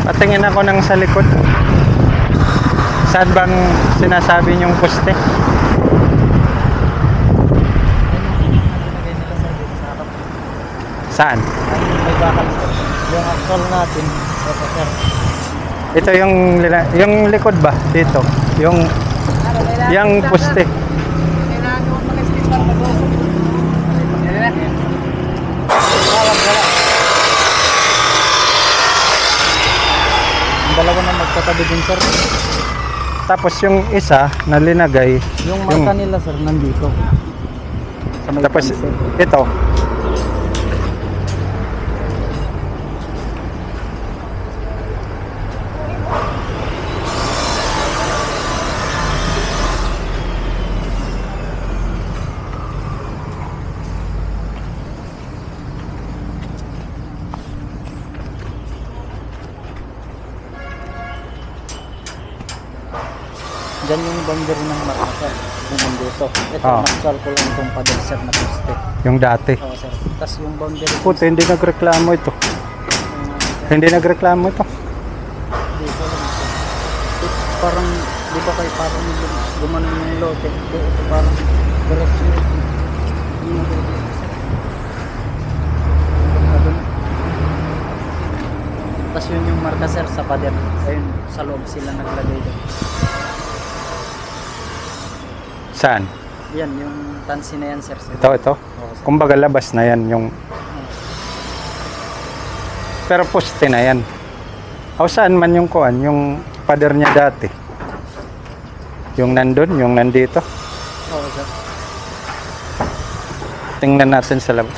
Patingin ako ng sa likod. Saan bang sinasabi niyong poste? Saan? May bakal sir. Yung actual natin. Ito sir. Ito yung likod ba? Dito. Yung poste. Kailangan mo mag-stick para mag-usok. Ang dalawa na magkatabi din sir. Tapos yung isa na linagay. Yung marka nila sir nandito. Sa may Tapos pansit. ito. Diyan yung boundary ng marka sir. Yung nandito. Ito, Oh. nakasal ko lang itong pader sir na poste. Yung dati. Oo sir. Tapos yung boundary. Puti, hindi nagreklamo ito. Hindi nagreklamo ito. Dito lang sir. Parang, di ba kayo parang gumanon yung lote. Ito parang diretso yun. Tapos yun yung marka sir sa pader. Ayun, sa loob sila naglagay doon. Saan? Yan, yung tansi na yan sir. Ito. Oo, sir. Kumbaga labas na yan yung... Pero poste na yan. O saan man yung kuan, yung pader niya dati? Yung nandun, yung nandito. Oo sir. Tingnan natin sa labas.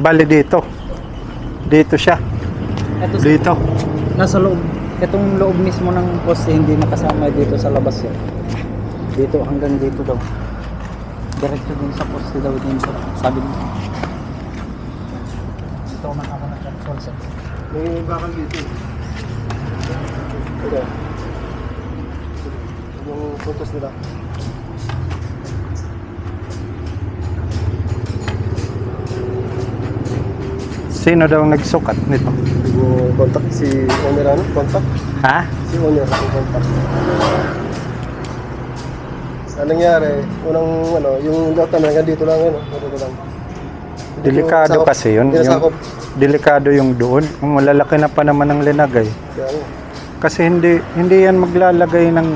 Bali dito. Dito siya. Ito sir. Dito. Nasa loob. Itong loob mismo ng poste hindi nakasama dito sa labas yan. Dito hanggang dito daw. Diretso dun sa poste daw din sir. Sabi mo. Dito man ako nag-control sir. May bakal dito. Ito. Yung photos nila. Sino daw nagsukat nito? Yung contact si owner ano? Contact? Ha? Si owner ang contact. Anong nangyari? Unang ano, yung data na hanggang dito lang ano, dito lang. Delikado kasi yun. Yung, delikado yung doon. Kung malalaki na pa naman ang linagay. Yan. Kasi hindi yan maglalagay ng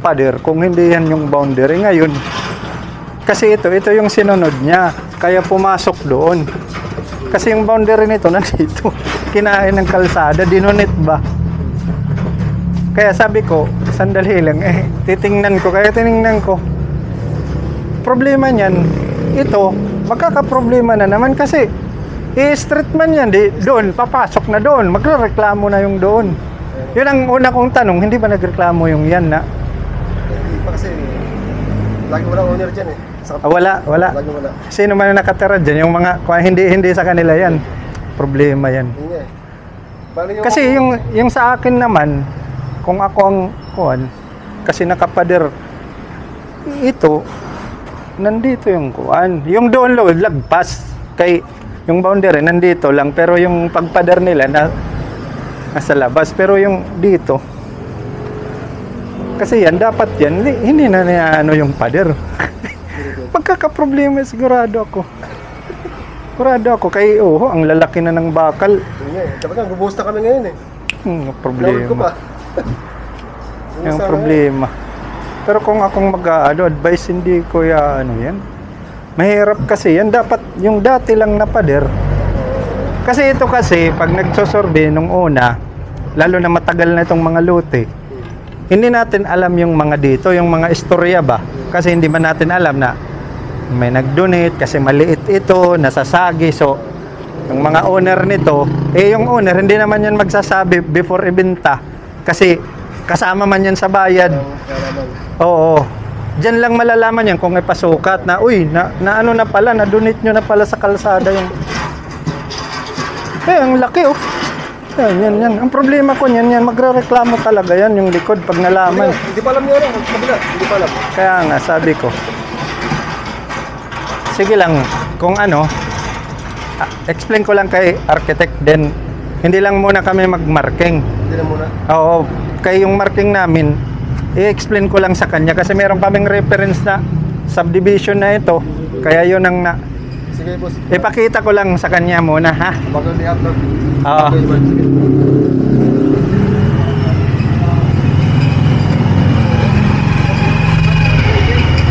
pader kung hindi yan yung boundary ngayon. Kasi ito yung sinunod niya. Kaya pumasok doon. Kasi yung boundary nito nandito. Kinain ng kalsada, dinunit ba? Kaya sabi ko, sandali lang titingnan ko. Kaya tiningnan ko. Problema niyan, ito, magkakaproblema na naman kasi i-street man yan, doon, papasok na doon. Magreklamo na yung doon. Yun ang una kong tanong, hindi ba nagreklamo yung yan na? Hindi pa kasi lagi walang owner dyan eh. Wala. Lagi wala. Sino man ang nakatira dyan, yung mga, hindi sa kanila yan. Problema yan. Yun nga eh. Bali Kasi yung sa akin naman, kung ako ang kuhan, kasi nakapader, ito, nandito yung kuhan. Yung doon load, lagpas. Kay, yung boundary, nandito lang. Pero yung pagpader nila, nasa labas. Pero yung dito, kasi yan, dapat yan, hindi na ano yung pader. Pagkakaproblema, sigurado ako. Kurado ako kay ang lalaki na ng bakal. Yun nga eh. Dapat nga, bubusta kami ngayon eh. Load ko Problema. pa. Yung Sana problema. Pero kung akong advice, hindi ko yan. Mahirap kasi yan. Dapat yung dati lang na pader. Kasi ito kasi, pag nagsosorbe nung una, lalo na matagal na itong mga lote, hindi natin alam yung mga dito, yung mga istorya ba? Kasi hindi man natin alam na may nag-donate kasi maliit ito, nasasagi. So, yung mga owner nito, yung owner, hindi naman yan magsasabi before ibenta. Kasi kasama man yan sa bayad. Oo. Diyan lang malalaman yan kung may pasukat na, na ano na pala, na-donate nyo na pala sa kalsada yung... ang laki Yan. Ang problema ko yan, magre-reklamo talaga yan yung likod pag nalaman. Hindi pa alam niya rin. Hindi pa alam. Kaya nga, sabi ko. Sige lang, kung explain ko lang kay architect din. Hindi lang muna kami mag-marking. Hindi na muna. Oo, kay yung marking namin, i-explain ko lang sa kanya kasi meron kaming reference na subdivision na ito. Kaya yun ang Sige, boss. ipakita ko lang sa kanya muna, ha? Bago i-upload. Oo. Okay, boss. Sige.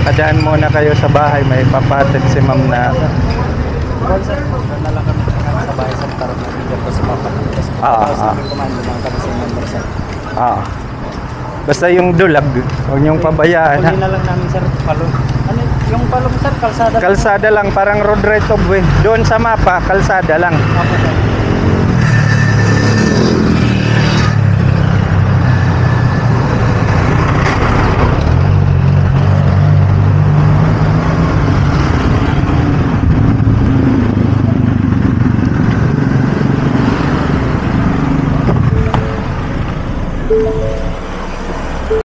Padaan muna kayo sa bahay, may papatid si ma'am na. Well, sir, na lang kami sa bahay sa karoon ng video ko sa papa. Tapos kumando lang kami sa member, sir. Basta yung dulag, huwag niyong pabayaan, ha? Huli na lang namin, sir, palong. Ano yung palong, sir? Kalsada? Kalsada lang, parang road right of way. Doon sa mapa, kalsada lang. Apo, sir.